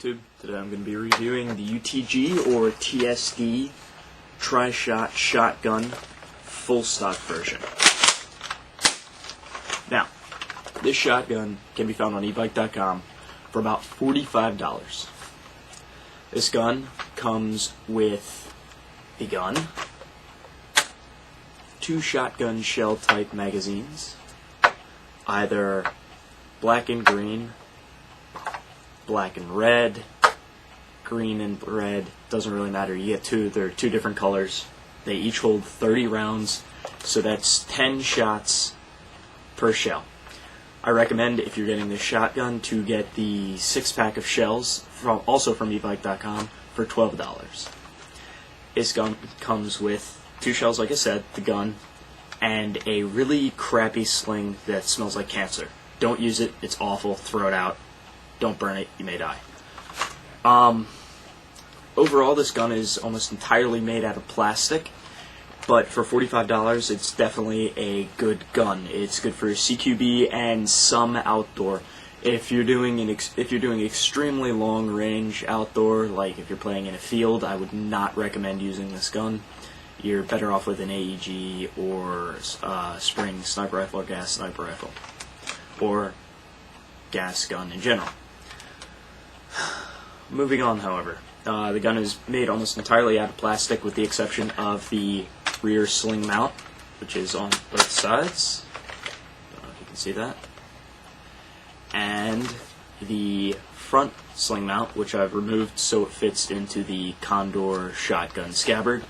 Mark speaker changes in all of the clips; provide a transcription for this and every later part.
Speaker 1: YouTube. Today I'm going to be reviewing the UTG or TSD trishot shotgun full stock version. Now, this shotgun can be found on evike.com for about $45. This gun comes with a gun, 2 shotgun shell type magazines, either black and green, black and red, green and red, doesn't really matter. You get two, they're 2 different colors. They each hold 30 rounds, so that's 10 shots per shell. I recommend, if you're getting this shotgun, to get the 6-pack of shells, also from evike.com, for $12. This gun comes with 2 shells, like I said, the gun, and a really crappy sling that smells like cancer. Don't use it, it's awful, throw it out. Don't burn it, you may die. Overall, this gun is almost entirely made out of plastic, but for $45, it's definitely a good gun. It's good for CQB and some outdoor. If you're doing extremely long range outdoor, like if you're playing in a field, I would not recommend using this gun. You're better off with an AEG or spring sniper rifle or gas sniper rifle, or gas gun in general. Moving on, however, the gun is made almost entirely out of plastic with the exception of the rear sling mount, which is on both sides. Don't know if you can see that. And the front sling mount, which I've removed so it fits into the Condor shotgun scabbard.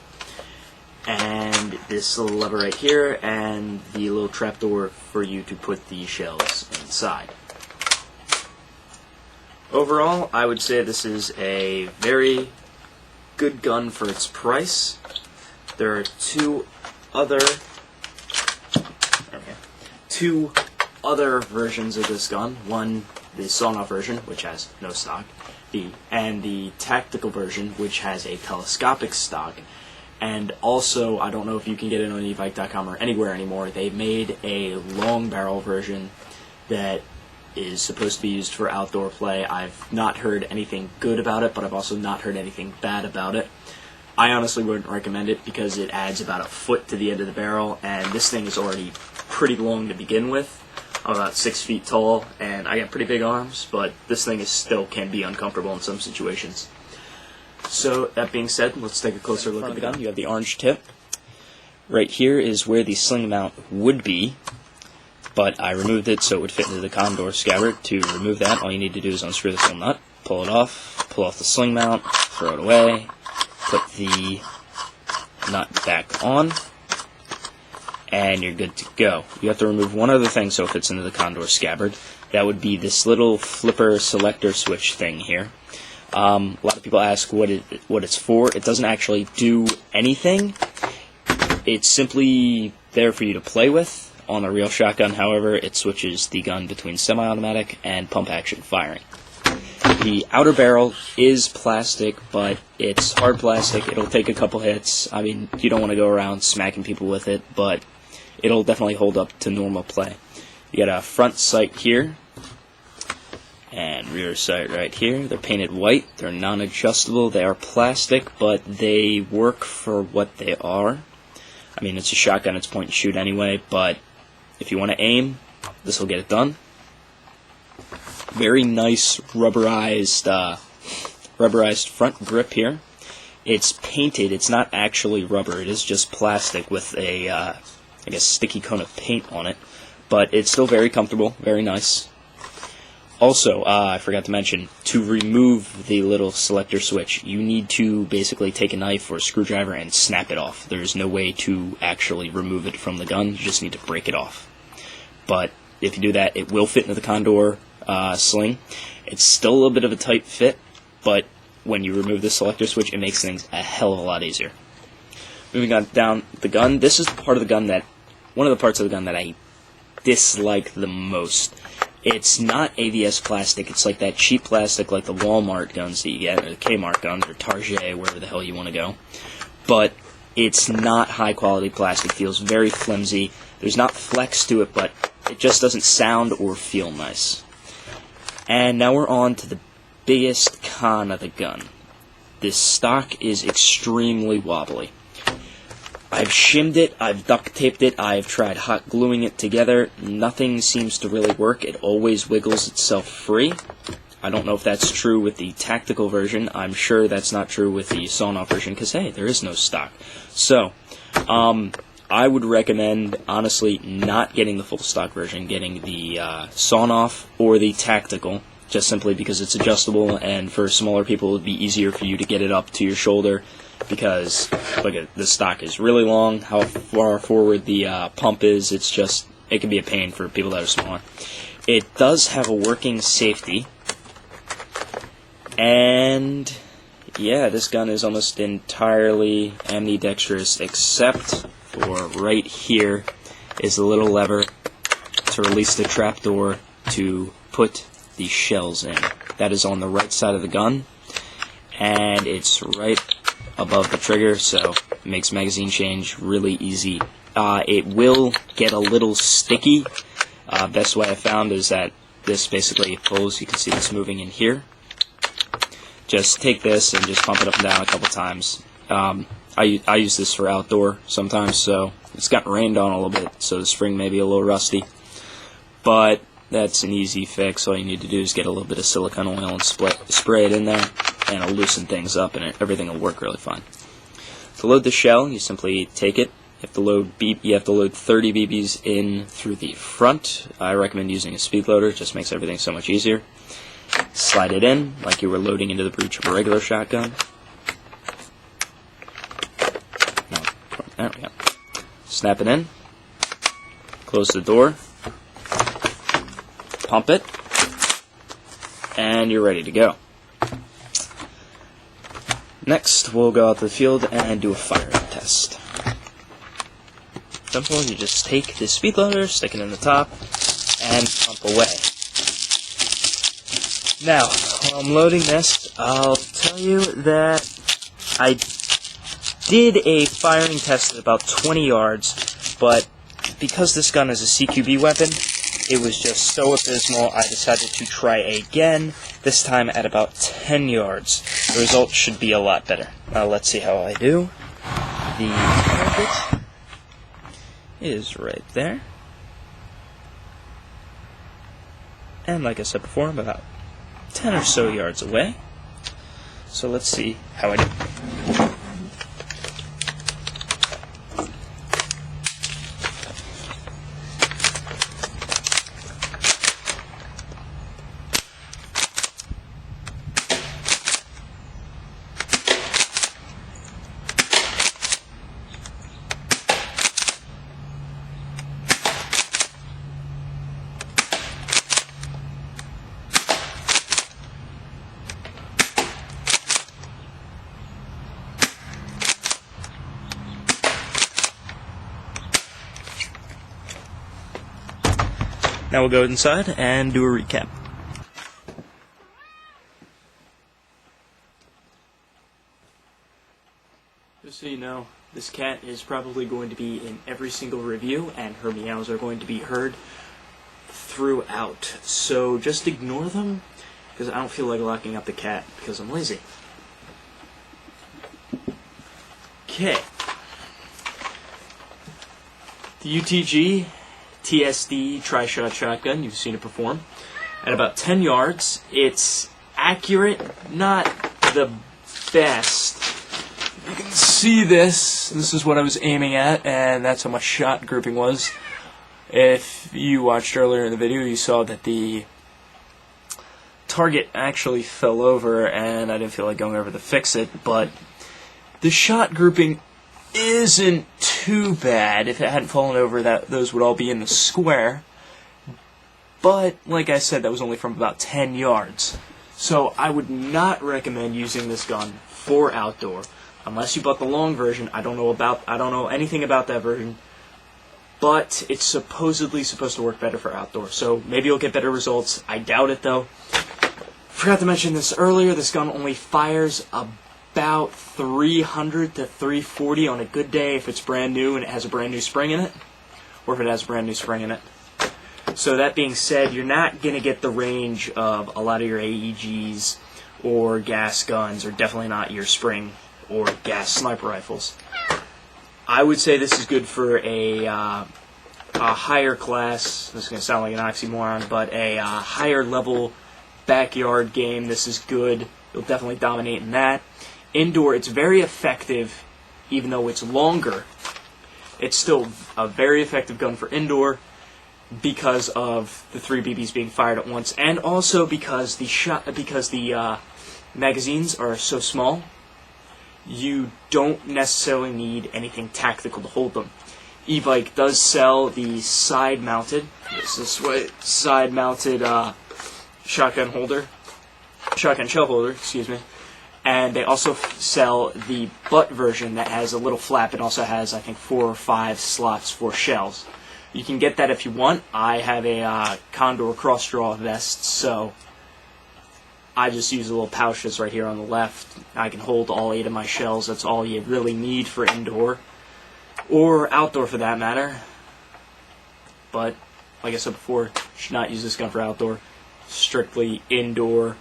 Speaker 1: And this little lever right here, and the little trapdoor for you to put the shells inside. Overall, I would say this is a very good gun for its price. There are two other versions of this gun. One, the sawn-off version, which has no stock, and the tactical version, which has a telescopic stock. And also, I don't know if you can get it on evike.com or anywhere anymore, they made a long barrel version that is supposed to be used for outdoor play. I've not heard anything good about it, but I've also not heard anything bad about it. I honestly wouldn't recommend it because it adds about a foot to the end of the barrel, and this thing is already pretty long to begin with. I'm about 6 feet tall, and I got pretty big arms, but this thing still can be uncomfortable in some situations. So, that being said, let's take a closer look at the gun. You have the orange tip. Right here is where the sling mount would be, but I removed it so it would fit into the Condor scabbard. To remove that, all you need to do is unscrew this little nut, pull it off, pull off the sling mount, throw it away, put the nut back on, and you're good to go. You have to remove one other thing so it fits into the Condor scabbard. That would be this little flipper selector switch thing here. A lot of people ask what it's for. It doesn't actually do anything. It's simply there for you to play with. On a real shotgun, however, it switches the gun between semi-automatic and pump-action firing. The outer barrel is plastic, but it's hard plastic. It'll take a couple hits. I mean, you don't want to go around smacking people with it, but it'll definitely hold up to normal play. You got a front sight here, and rear sight right here. They're painted white. They're non-adjustable. They are plastic, but they work for what they are. I mean, it's a shotgun. It's point and shoot anyway, but if you want to aim, this will get it done. Very nice rubberized front grip here. It's painted. It's not actually rubber. It is just plastic with a, I guess, sticky cone of paint on it. But it's still very comfortable, very nice. Also, I forgot to mention, to remove the little selector switch, you need to basically take a knife or a screwdriver and snap it off. There's no way to actually remove it from the gun. You just need to break it off. But if you do that, it will fit into the Condor sling. It's still a little bit of a tight fit, but when you remove the selector switch, it makes things a hell of a lot easier. Moving on down the gun, this is one of the parts of the gun that I dislike the most. It's not ABS plastic. It's like that cheap plastic like the Walmart guns that you get, or the Kmart guns, or Target, wherever the hell you want to go. But it's not high quality plastic. It feels very flimsy. There's not flex to it, but it just doesn't sound or feel nice. And now we're on to the biggest con of the gun. This stock is extremely wobbly. I've shimmed it, I've duct taped it, I've tried hot gluing it together. Nothing seems to really work. It always wiggles itself free. I don't know if that's true with the tactical version. I'm sure that's not true with the sawn-off version, because, hey, there is no stock. So, I would recommend, honestly, not getting the full stock version, getting the sawn-off or the tactical, just simply because it's adjustable, and for smaller people it would be easier for you to get it up to your shoulder, because, look at the stock is really long, how far forward the pump is, it can be a pain for people that are smaller. It does have a working safety. And yeah, this gun is almost entirely ambidextrous, except for right here is a little lever to release the trapdoor to put the shells in. That is on the right side of the gun, and it's right above the trigger, so it makes magazine change really easy. It will get a little sticky. Best way I found is that this basically pulls. You can see this moving in here. Just take this and just pump it up and down a couple times. I use this for outdoor sometimes, so it's gotten rained on a little bit, so the spring may be a little rusty. But that's an easy fix. All you need to do is get a little bit of silicone oil and spray it in there, and it'll loosen things up, and everything will work really fine. To load the shell, you simply take it. You have to load 30 BBs in through the front. I recommend using a speed loader. It just makes everything so much easier. Slide it in like you were loading into the breech of a regular shotgun. There we go. Snap it in. Close the door. Pump it. And you're ready to go. Next, we'll go out to the field and do a firing test. Simple, you just take the speed loader, stick it in the top, and pump away. Now, while I'm loading this, I'll tell you that I did a firing test at about 20 yards, but because this gun is a CQB weapon, it was just so abysmal, I decided to try again, this time at about 10 yards. The result should be a lot better. Now, let's see how I do. The target is right there. And like I said before, I'm about 10 or so yards away. So let's see how I do. Now we'll go inside and do a recap. Just so you know, this cat is probably going to be in every single review, and her meows are going to be heard throughout. So just ignore them, because I don't feel like locking up the cat, because I'm lazy. Okay. The UTG TSD trishot shotgun, you've seen it perform. At about 10 yards, it's accurate, not the best. You can see this is what I was aiming at, and that's how my shot grouping was. If you watched earlier in the video, you saw that the target actually fell over, and I didn't feel like going over to fix it, but the shot grouping isn't too bad. If it hadn't fallen over, those would all be in the square. But, like I said, that was only from about 10 yards. So I would not recommend using this gun for outdoor, unless you bought the long version. I don't know anything about that version, but it's supposedly supposed to work better for outdoor. So maybe you'll get better results. I doubt it, though. Forgot to mention this earlier. This gun only fires about 300 to 340 on a good day if it's brand new and it has a brand new spring in it, or if it has a brand new spring in it. So that being said, you're not going to get the range of a lot of your AEGs or gas guns, or definitely not your spring or gas sniper rifles. I would say this is good for a higher class. This is going to sound like an oxymoron, but a higher level backyard game. This is good. You'll definitely dominate in that. Indoor, it's very effective, even though it's longer. It's still a very effective gun for indoor because of the 3 BBs being fired at once, and also because the magazines are so small. You don't necessarily need anything tactical to hold them. Evike does sell the side-mounted, side-mounted shotgun shell holder, excuse me, and they also sell the butt version that has a little flap. It also has, I think, 4 or 5 slots for shells. You can get that if you want. I have a Condor cross-draw vest, so I just use a little pouch that's right here on the left. I can hold all 8 of my shells. That's all you really need for indoor, or outdoor for that matter. But, like I said before, you should not use this gun for outdoor. Strictly indoor,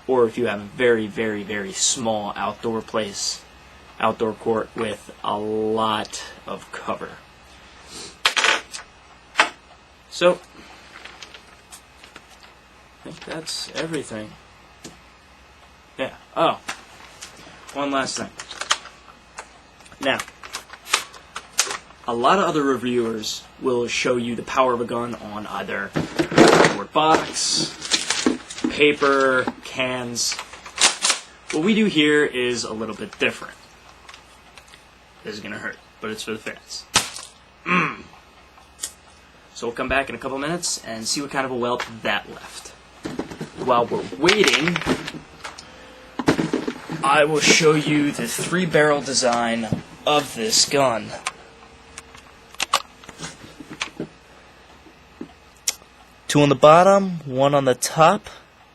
Speaker 1: or if you have a very, very, very small outdoor court with a lot of cover. So, I think that's everything. Yeah. Oh, one last thing. Now, a lot of other reviewers will show you the power of a gun on either cardboard box, paper, cans. What we do here is a little bit different. This is going to hurt, but it's for the fans. So we'll come back in a couple minutes and see what kind of a welt that left. While we're waiting, I will show you the 3-barrel design of this gun. Two on the bottom, one on the top.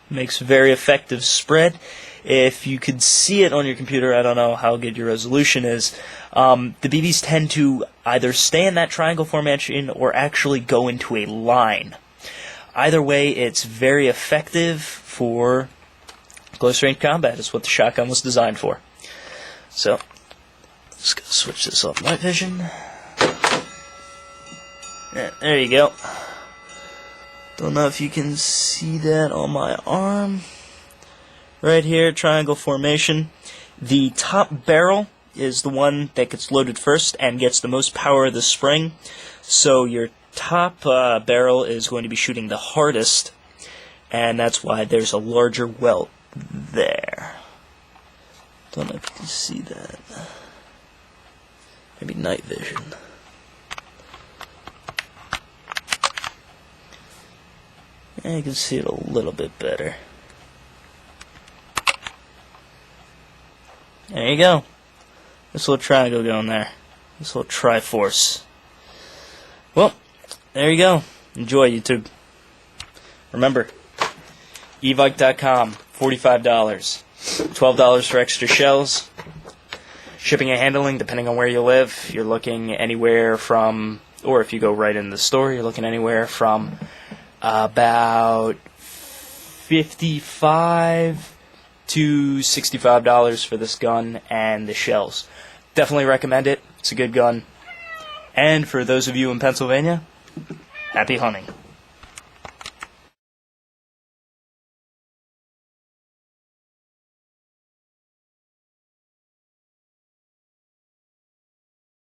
Speaker 1: Makes very effective spread. If you could see it on your computer, I don't know how good your resolution is. The BBs tend to either stay in that triangle formation or actually go into a line. Either way, it's very effective for close range combat. Is what the shotgun was designed for. So, let's go switch this off night vision. Yeah, there you go. Don't know if you can see that on my arm. Right here, triangle formation. The top barrel is the one that gets loaded first and gets the most power of the spring. So your top barrel is going to be shooting the hardest, and that's why there's a larger welt there. Don't know if you can see that. Maybe night vision. Yeah, you can see it a little bit better. There you go. This little triangle going there. This little Triforce. Well, there you go. Enjoy, YouTube. Remember, evike.com, $45. $12 for extra shells. Shipping and handling, depending on where you live, you're looking anywhere from, or if you go right in the store, you're looking anywhere from about $55 to $65 for this gun and the shells. Definitely recommend it. It's a good gun. And for those of you in Pennsylvania, happy hunting.